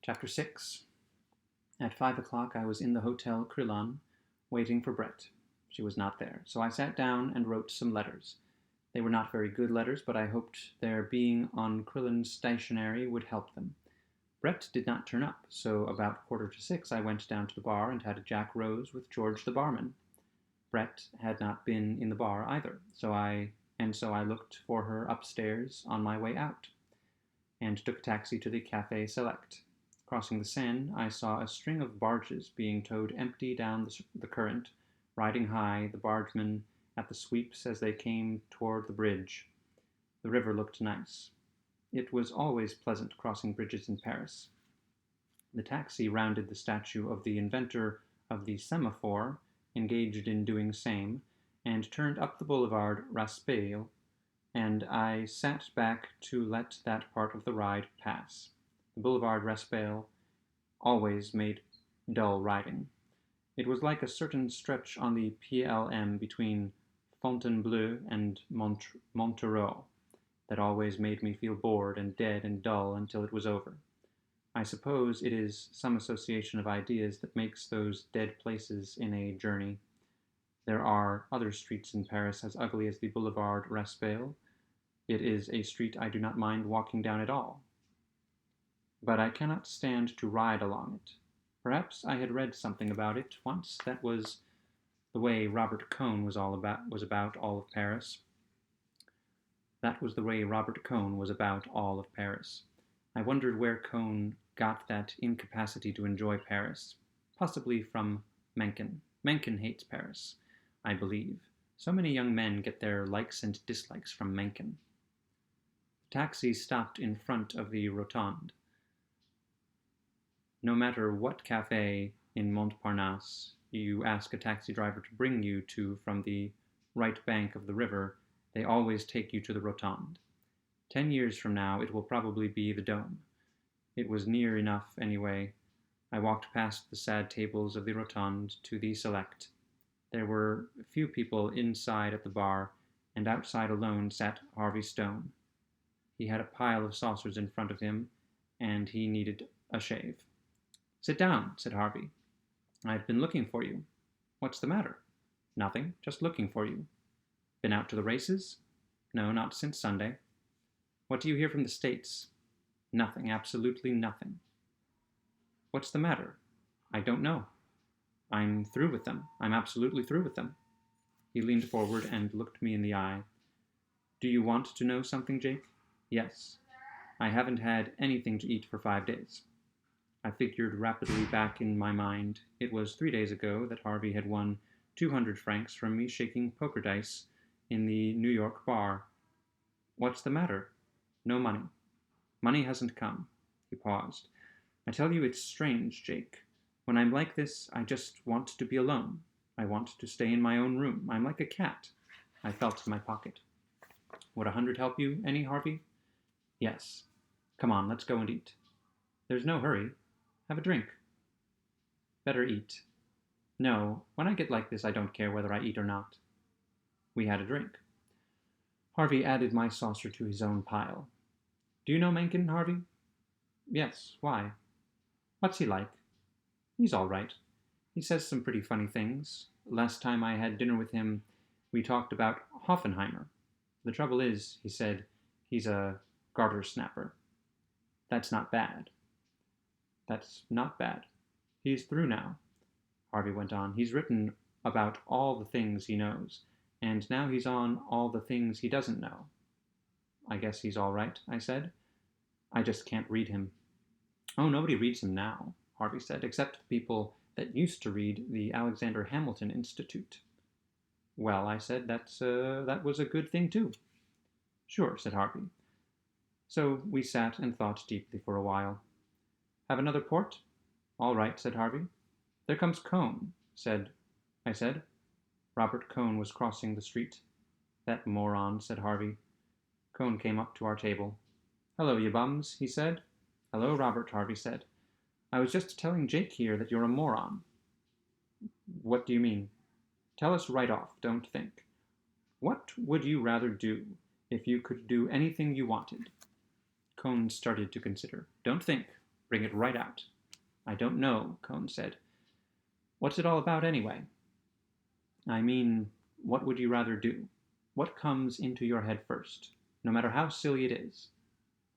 Chapter 6. At 5 o'clock I was in the Hotel Crillon, waiting for Brett. She was not there, so I sat down and wrote some letters. They were not very good letters, but I hoped their being on Crillon's stationery would help them. Brett did not turn up, so about 5:45 I went down to the bar and had a Jack Rose with George the barman. Brett had not been in the bar either, so I looked for her upstairs on my way out, and took a taxi to the Café Select. Crossing the Seine, I saw a string of barges being towed empty down the current, riding high, the bargemen at the sweeps as they came toward the bridge. The river looked nice. It was always pleasant crossing bridges in Paris. The taxi rounded the statue of the inventor of the semaphore, engaged in doing same, and turned up the boulevard Raspail, and I sat back to let that part of the ride pass. The boulevard Raspail always made dull riding. It was like a certain stretch on the PLM between Fontainebleau and Montereau that always made me feel bored and dead and dull until it was over. I suppose it is some association of ideas that makes those dead places in a journey. There are other streets in Paris as ugly as the boulevard Raspail. It is a street I do not mind walking down at all, but I cannot stand to ride along it. Perhaps I had read something about it once that was the way Robert Cohn was about all of Paris. That was the way Robert Cohn was about all of Paris. I wondered where Cohn got that incapacity to enjoy Paris. Possibly from Mencken. Mencken hates Paris, I believe. So many young men get their likes and dislikes from Mencken. The taxi stopped in front of the Rotonde. No matter what cafe in Montparnasse you ask a taxi driver to bring you to from the right bank of the river, they always take you to the Rotonde. 10 years from now it will probably be the Dome. It was near enough anyway. I walked past the sad tables of the Rotonde to the Select. There were few people inside at the bar, and outside alone sat Harvey Stone. He had a pile of saucers in front of him, and he needed a shave. "Sit down," said Harvey. "I've been looking for you." "What's the matter?" "Nothing, just looking for you." "Been out to the races?" "No, not since Sunday." "What do you hear from the States?" "Nothing, absolutely nothing." "What's the matter?" "I don't know. I'm through with them. I'm absolutely through with them." He leaned forward and looked me in the eye. "Do you want to know something, Jake?" "Yes. I haven't had anything to eat for 5 days." I figured rapidly back in my mind. It was 3 days ago that Harvey had won 200 francs from me shaking poker dice in the New York bar. "What's the matter?" "No money. Money hasn't come." He paused. "I tell you it's strange, Jake. When I'm like this, I just want to be alone. I want to stay in my own room. I'm like a cat." I felt in my pocket. "Would 100 help you any, Harvey?" "Yes." "Come on, let's go and eat." "There's no hurry. Have a drink." "Better eat." "No, when I get like this I don't care whether I eat or not." We had a drink. Harvey added my saucer to his own pile. "Do you know Mencken, Harvey?" "Yes, why?" "What's he like?" "He's all right. He says some pretty funny things. Last time I had dinner with him, we talked about Hoffenheimer. The trouble is, he said, he's a garter snapper." "That's not bad." "That's not bad. He's through now," Harvey went on. "He's written about all the things he knows, and now he's on all the things he doesn't know." "I guess he's all right," I said. "I just can't read him." "Oh, nobody reads him now," Harvey said, "except the people that used to read the Alexander Hamilton Institute." "Well," I said, that was a good thing too." "Sure," said Harvey. So we sat and thought deeply for a while. "Have another port?" "All right," said Harvey. "There comes Cohn," I said. Robert Cohn was crossing the street. "That moron," said Harvey. Cohn came up to our table. "Hello, you bums," he said. "Hello, Robert," Harvey said. "I was just telling Jake here that you're a moron." "What do you mean?" "Tell us right off, don't think. What would you rather do if you could do anything you wanted?" Cohn started to consider. "Don't think. Bring it right out. I don't know, Cone said. What's it all about anyway? I mean, what would you rather do? What comes into your head first, no matter how silly it is?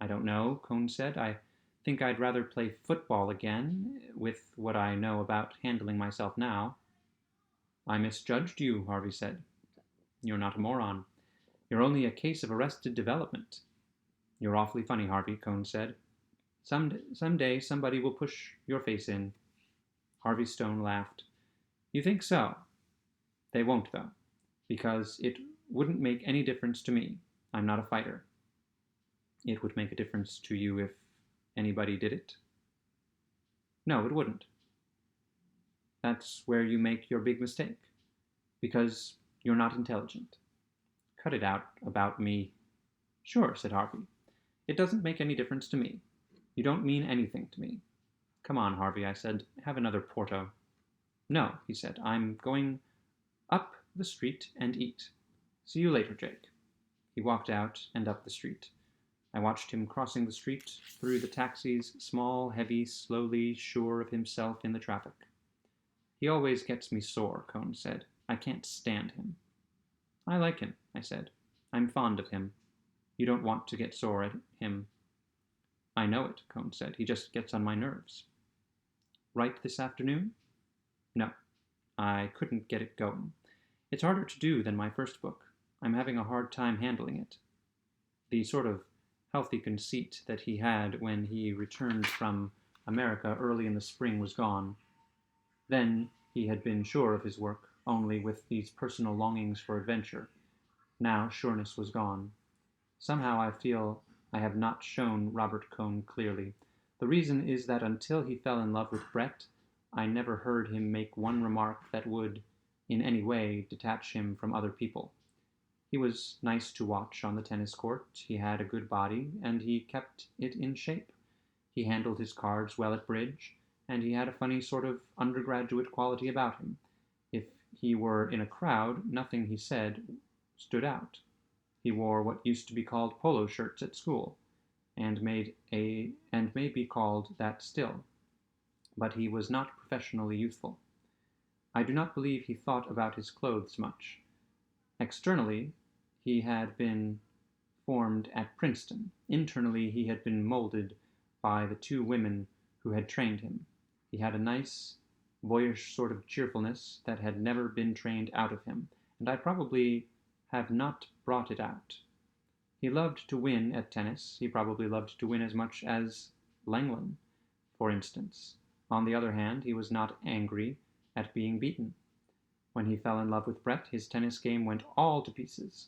I don't know, Cone said. I think I'd rather play football again, with what I know about handling myself now. I misjudged you, Harvey said. You're not a moron. You're only a case of arrested development. You're awfully funny, Harvey, Cone said. Someday somebody will push your face in. Harvey Stone laughed. You think so? They won't, though, because it wouldn't make any difference to me. I'm not a fighter. It would make a difference to you if anybody did it? No, it wouldn't. That's where you make your big mistake, because you're not intelligent. Cut it out about me. Sure, said Harvey. It doesn't make any difference to me. You don't mean anything to me. Come on, Harvey, I said. Have another Porto. No, he said. I'm going up the street and eat. See you later, Jake. He walked out and up the street. I watched him crossing the street, through the taxis, small, heavy, slowly, sure of himself in the traffic. He always gets me sore, Cone said. I can't stand him. I like him, I said. I'm fond of him. You don't want to get sore at him. I know it, Cone said. He just gets on my nerves. Write this afternoon? No, I couldn't get it going. It's harder to do than my first book. I'm having a hard time handling it. The sort of healthy conceit that he had when he returned from America early in the spring was gone. Then he had been sure of his work, only with these personal longings for adventure. Now sureness was gone. Somehow I feel I have not shown Robert Cone clearly. The reason is that until he fell in love with Brett, I never heard him make one remark that would, in any way, detach him from other people. He was nice to watch on the tennis court, he had a good body, and he kept it in shape. He handled his cards well at bridge, and he had a funny sort of undergraduate quality about him. If he were in a crowd, nothing he said stood out. He wore what used to be called polo shirts at school, and may be called that still. But he was not professionally youthful. I do not believe he thought about his clothes much. Externally, he had been formed at Princeton. Internally, he had been molded by the two women who had trained him. He had a nice, boyish sort of cheerfulness that had never been trained out of him, and I probably have not brought it out. He loved to win at tennis. He probably loved to win as much as Langland, for instance. On the other hand, he was not angry at being beaten. When he fell in love with Brett, his tennis game went all to pieces.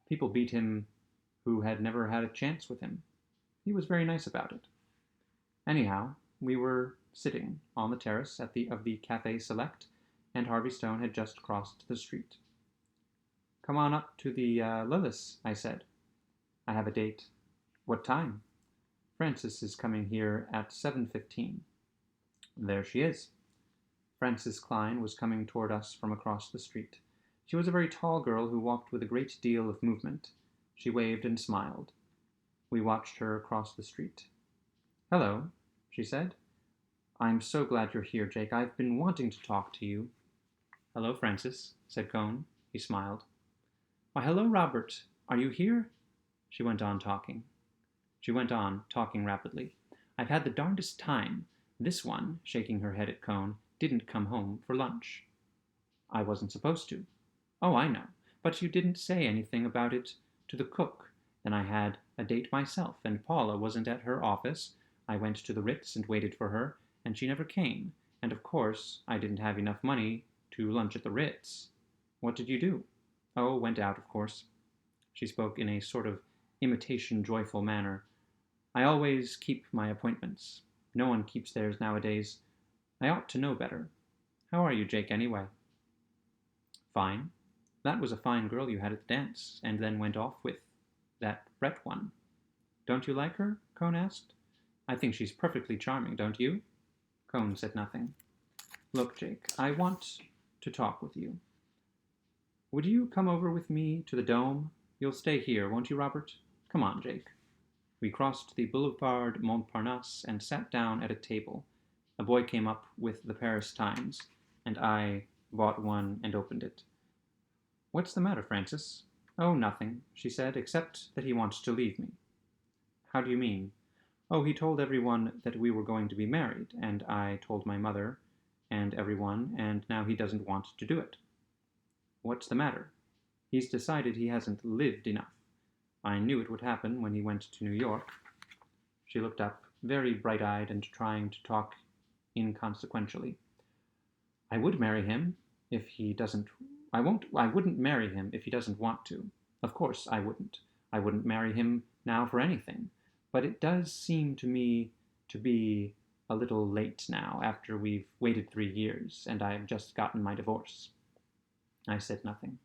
People beat him who had never had a chance with him. He was very nice about it. Anyhow, we were sitting on the terrace of the Café Select, and Harvey Stone had just crossed the street. Come on up to the Lillis, I said. I have a date. What time? Frances is coming here at 7:15. There she is. Frances Klein was coming toward us from across the street. She was a very tall girl who walked with a great deal of movement. She waved and smiled. We watched her across the street. Hello, she said. I'm so glad you're here, Jake. I've been wanting to talk to you. Hello, Frances, said Cone. He smiled. Why, hello, Robert. Are you here? She went on talking rapidly. I've had the darndest time. This one, shaking her head at Cone, didn't come home for lunch. I wasn't supposed to. Oh, I know. But you didn't say anything about it to the cook. Then I had a date myself, and Paula wasn't at her office. I went to the Ritz and waited for her, and she never came. And of course, I didn't have enough money to lunch at the Ritz. What did you do? Oh, went out, of course. She spoke in a sort of imitation joyful manner. I always keep my appointments. No one keeps theirs nowadays. I ought to know better. How are you, Jake, anyway? Fine. That was a fine girl you had at the dance, and then went off with. That Brett one. Don't you like her? Cone asked. I think she's perfectly charming, don't you? Cone said nothing. Look, Jake, I want to talk with you. Would you come over with me to the Dome? You'll stay here, won't you, Robert? Come on, Jake. We crossed the Boulevard Montparnasse and sat down at a table. A boy came up with the Paris Times, and I bought one and opened it. "What's the matter, Francis?" "Oh, nothing," she said, "except that he wants to leave me." "How do you mean?" "Oh, he told everyone that we were going to be married, and I told my mother and everyone, and now he doesn't want to do it." "What's the matter?" "He's decided he hasn't lived enough. I knew it would happen when he went to New York." She looked up, very bright-eyed and trying to talk inconsequentially. "I would marry him if he doesn't. I wouldn't marry him if he doesn't want to. Of course I wouldn't. I wouldn't marry him now for anything. But it does seem to me to be a little late now, after we've waited 3 years, and I've just gotten my divorce." I said nothing.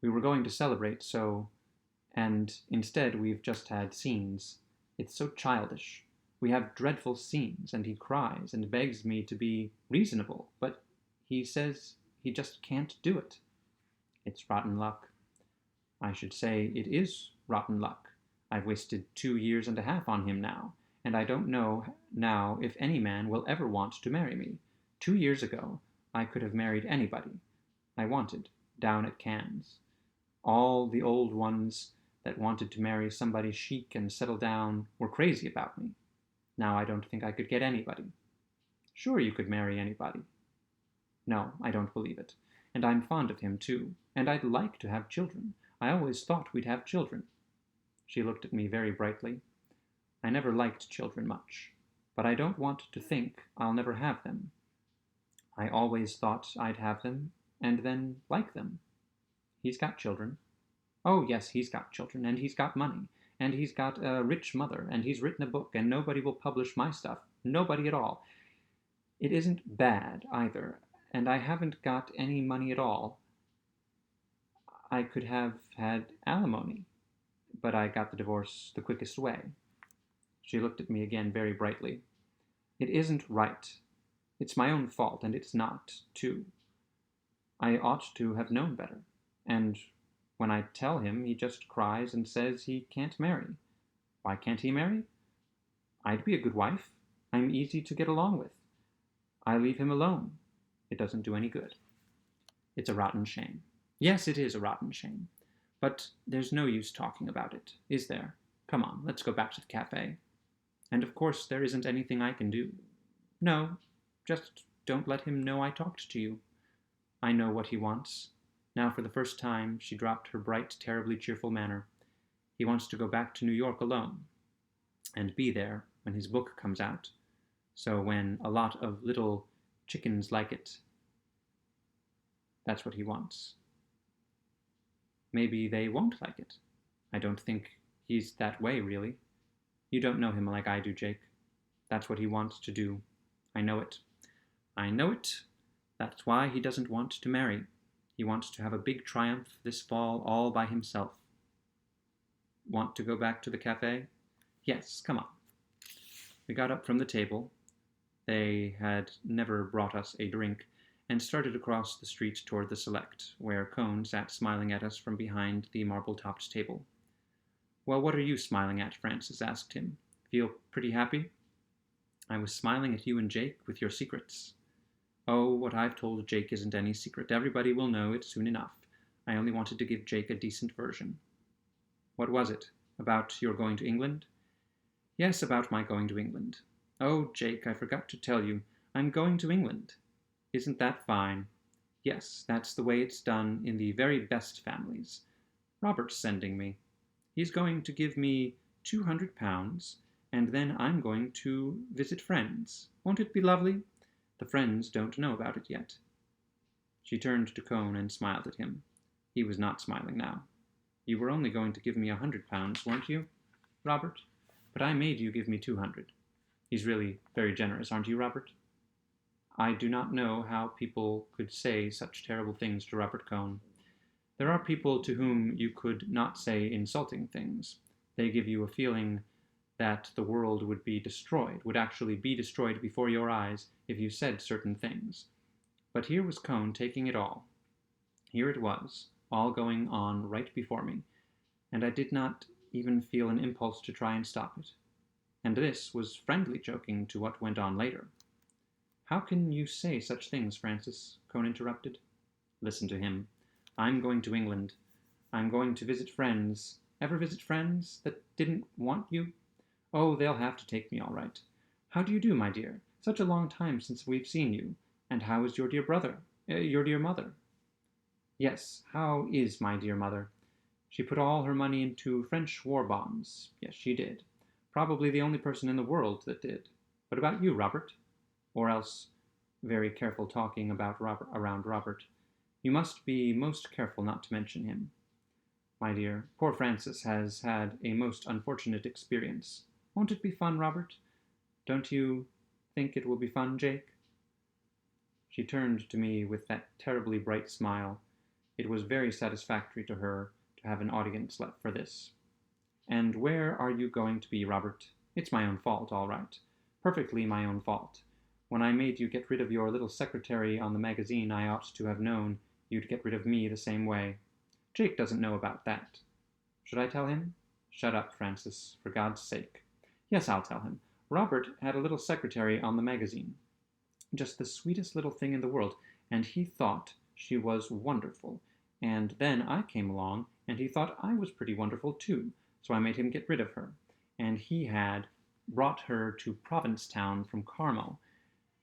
"We were going to celebrate, and instead we've just had scenes. It's so childish. We have dreadful scenes, and he cries and begs me to be reasonable, but he says he just can't do it. It's rotten luck." "I should say it is rotten luck. I've wasted 2 years and a half on him now, and I don't know now if any man will ever want to marry me. 2 years ago I could have married anybody I wanted, down at Cannes. All the old ones that wanted to marry somebody chic and settle down were crazy about me. Now I don't think I could get anybody." "Sure you could marry anybody." "No, I don't believe it. And I'm fond of him, too. And I'd like to have children. I always thought we'd have children." She looked at me very brightly. "I never liked children much. But I don't want to think I'll never have them. I always thought I'd have them, and then like them." "He's got children." "Oh, yes, he's got children, and he's got money, and he's got a rich mother, and he's written a book, and nobody will publish my stuff. Nobody at all. It isn't bad, either, and I haven't got any money at all. I could have had alimony, but I got the divorce the quickest way." She looked at me again very brightly. "It isn't right. It's my own fault, and it's not, too. I ought to have known better. And when I tell him, he just cries and says he can't marry. Why can't he marry? I'd be a good wife. I'm easy to get along with. I leave him alone. It doesn't do any good. It's a rotten shame. Yes, it is a rotten shame. But there's no use talking about it, is there? Come on, let's go back to the cafe. And of course there isn't anything I can do. No, just don't let him know I talked to you. I know what he wants." Now for the first time she dropped her bright, terribly cheerful manner. "He wants to go back to New York alone, and be there when his book comes out. So when a lot of little chickens like it, that's what he wants." "Maybe they won't like it. I don't think he's that way, really. You don't know him like I do, Jake. That's what he wants to do. I know it. I know it. That's why he doesn't want to marry. He wants to have a big triumph this fall all by himself." "Want to go back to the cafe?" "Yes, come on." We got up from the table. They had never brought us a drink, and started across the street toward the Select, where Cone sat smiling at us from behind the marble-topped table. "Well, what are you smiling at?" Francis asked him. "Feel pretty happy?" "I was smiling at you and Jake with your secrets." "Oh, what I've told Jake isn't any secret. Everybody will know it soon enough. I only wanted to give Jake a decent version." "What was it? About your going to England?" "Yes, about my going to England. Oh, Jake, I forgot to tell you. I'm going to England. Isn't that fine? Yes, that's the way it's done in the very best families. Robert's sending me. He's going to give me £200, and then I'm going to visit friends. Won't it be lovely? The friends don't know about it yet." She turned to Cone and smiled at him. He was not smiling now. "You were only going to give me £100, weren't you, Robert? But I made you give me 200. He's really very generous, aren't you, Robert?" I do not know how people could say such terrible things to Robert Cone. There are people to whom you could not say insulting things. They give you a feeling that the world would be destroyed, would actually be destroyed before your eyes if you said certain things. But here was Cone taking it all. Here it was, all going on right before me, and I did not even feel an impulse to try and stop it. And this was friendly joking to what went on later. How can you say such things, Francis? Cone interrupted. Listen to him. I'm going to England. I'm going to visit friends. Ever visit friends that didn't want you? Oh, they'll have to take me all right. How do you do, my dear? Such a long time since we've seen you. And how is your dear your dear mother? Yes, how is my dear mother? She put all her money into French war bonds. Yes, she did. Probably the only person in the world that did. What about you, Robert? Or else, very careful talking about around Robert. You must be most careful not to mention him. My dear, poor Francis has had a most unfortunate experience. Won't it be fun, Robert? Don't you think it will be fun, Jake? She turned to me with that terribly bright smile. It was very satisfactory to her to have an audience left for this. And where are you going to be, Robert? It's my own fault, all right. Perfectly my own fault. When I made you get rid of your little secretary on the magazine, I ought to have known you'd get rid of me the same way. Jake doesn't know about that. Should I tell him? Shut up, Francis, for God's sake. Yes, I'll tell him. Robert had a little secretary on the magazine. Just the sweetest little thing in the world, and he thought she was wonderful. And then I came along, and he thought I was pretty wonderful too, so I made him get rid of her. And he had brought her to Provincetown from Carmel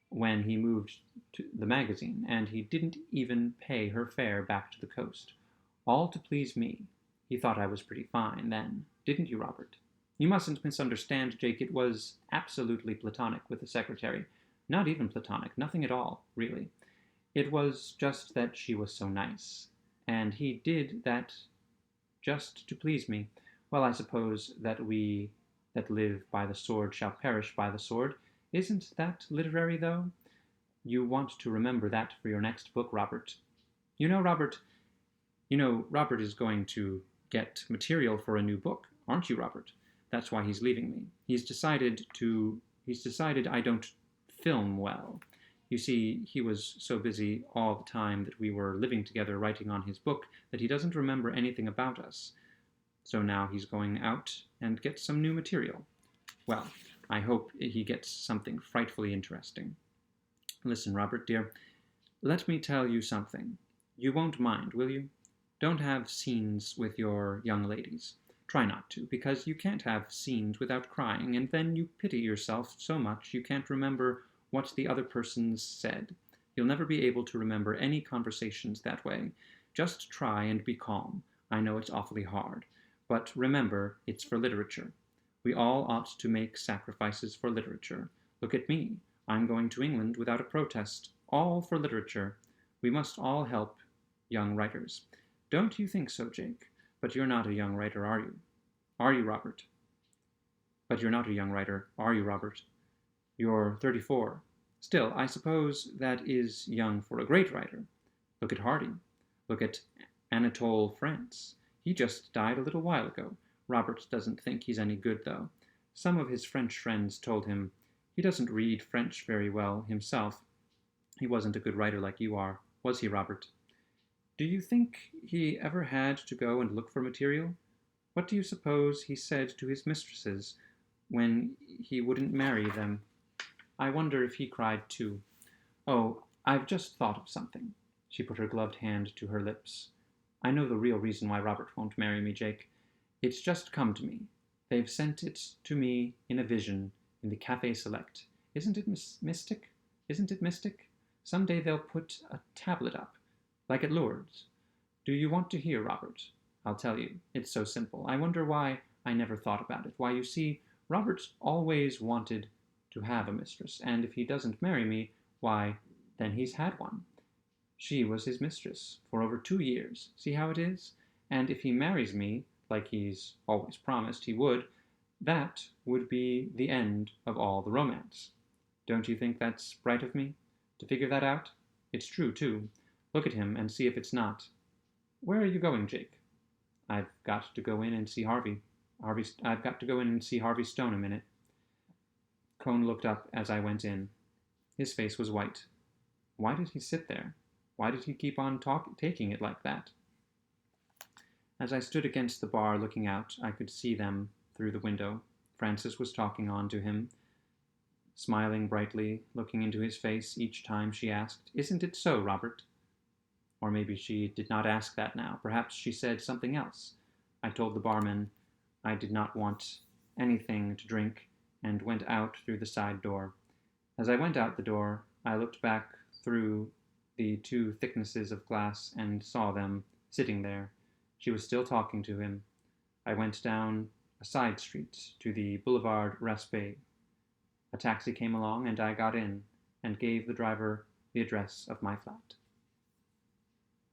when he moved to the magazine, and he didn't even pay her fare back to the coast. All to please me. He thought I was pretty fine then, didn't you, Robert? You mustn't misunderstand, Jake. It was absolutely platonic with the secretary. Not even platonic, nothing at all, really. It was just that she was so nice. And he did that just to please me. Well, I suppose that we that live by the sword shall perish by the sword. Isn't that literary, though? You want to remember that for your next book, Robert. Robert is going to get material for a new book, aren't you, Robert? That's why he's leaving me. He's decided I don't film well. You see, he was so busy all the time that we were living together writing on his book that he doesn't remember anything about us. So now he's going out and gets some new material. Well, I hope he gets something frightfully interesting. Listen, Robert, dear, let me tell you something. You won't mind, will you? Don't have scenes with your young ladies. Try not to, because you can't have scenes without crying, and then you pity yourself so much you can't remember what the other person said. You'll never be able to remember any conversations that way. Just try and be calm. I know it's awfully hard, but remember, it's for literature. We all ought to make sacrifices for literature. Look at me. I'm going to England without a protest. All for literature. We must all help young writers. Don't you think so, Jake? But you're not a young writer, are you? Are you, Robert? But you're not a young writer, are you, Robert? You're 34. Still, I suppose that is young for a great writer. Look at Hardy. Look at Anatole France. He just died a little while ago. Robert doesn't think he's any good, though. Some of his French friends told him he doesn't read French very well himself. He wasn't a good writer like you are, was he, Robert? Do you think he ever had to go and look for material? What do you suppose he said to his mistresses when he wouldn't marry them? I wonder if he cried too. Oh, I've just thought of something. She put her gloved hand to her lips. I know the real reason why Robert won't marry me, Jake. It's just come to me. They've sent it to me in a vision in the Café Select. Isn't it mystic? Isn't it mystic? Someday they'll put a tablet up, like at Lourdes. Do you want to hear, Robert? I'll tell you. It's so simple. I wonder why I never thought about it. Why, you see, Robert's always wanted to have a mistress, and if he doesn't marry me, why, then he's had one. She was his mistress for over 2 years. See how it is? And if he marries me, like he's always promised he would, that would be the end of all the romance. Don't you think that's bright of me, to figure that out? It's true, too. Look at him and see if it's not. Where are you going, Jake? I've got to go in and see Harvey. I've got to go in and see Harvey Stone a minute. Cone looked up as I went in. His face was white. Why did he sit there? Why did he keep on taking it like that? As I stood against the bar looking out, I could see them through the window. Frances was talking on to him, smiling brightly, looking into his face each time she asked, "Isn't it so, Robert?" Or maybe she did not ask that now. Perhaps she said something else. I told the barman I did not want anything to drink and went out through the side door. As I went out the door, I looked back through the two thicknesses of glass and saw them sitting there. She was still talking to him. I went down a side street to the Boulevard Raspail. A taxi came along and I got in and gave the driver the address of my flat.